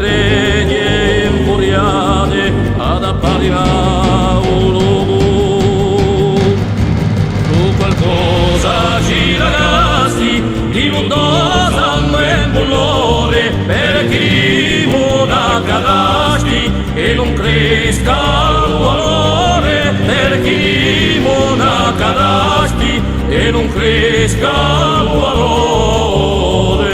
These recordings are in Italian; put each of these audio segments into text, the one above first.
greglie infuriate ad apparire un luogo. Tu qualcosa ci ragazzi di mondosa e bullore per chi muda cadasti e non cresca il valore per chi muda cadasti e non cresca il valore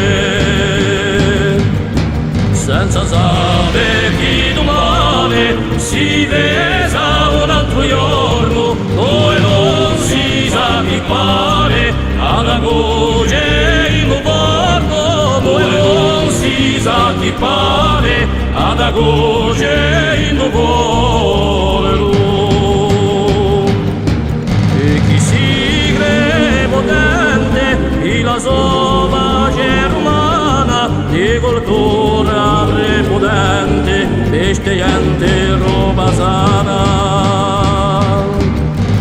senza sapere chi domani si vesa un altro giorno dove non si sa chi pare ad agoge in bordo dove non si sa chi pare ad agoge in bordo e chi si crede potente e la sova germana di cultura prepotente bestiente roba sana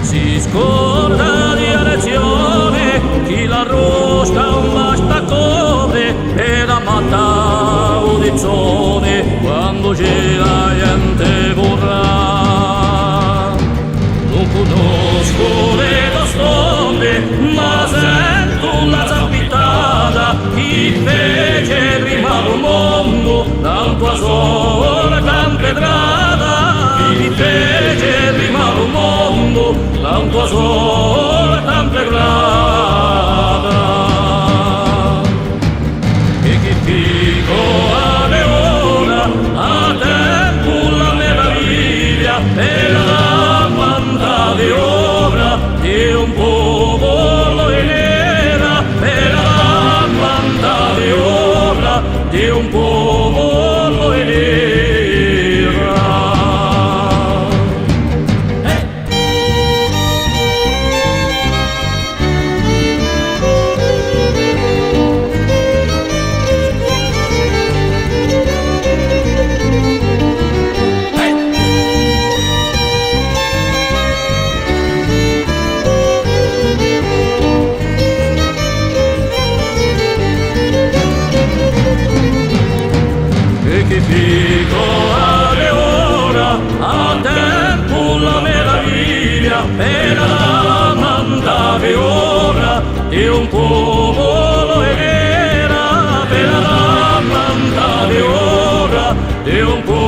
si scorda di elezione chi la rosca un basta come e la matta udizione quando c'è la gente vorrà non conosco le costombe ma sento la zappitata chi fece prima il mondo dal tua sola campedrata chi fece prima il mondo dal tua sola campedrata e chi fico a leona a tempo la meraviglia e la banda di ora di un popolo nera e la banda di ora di un popolo nera. Che fico a leona a tempo la meraviglia e la mandavi ora di un popolo era per la mandavi ora di un popolo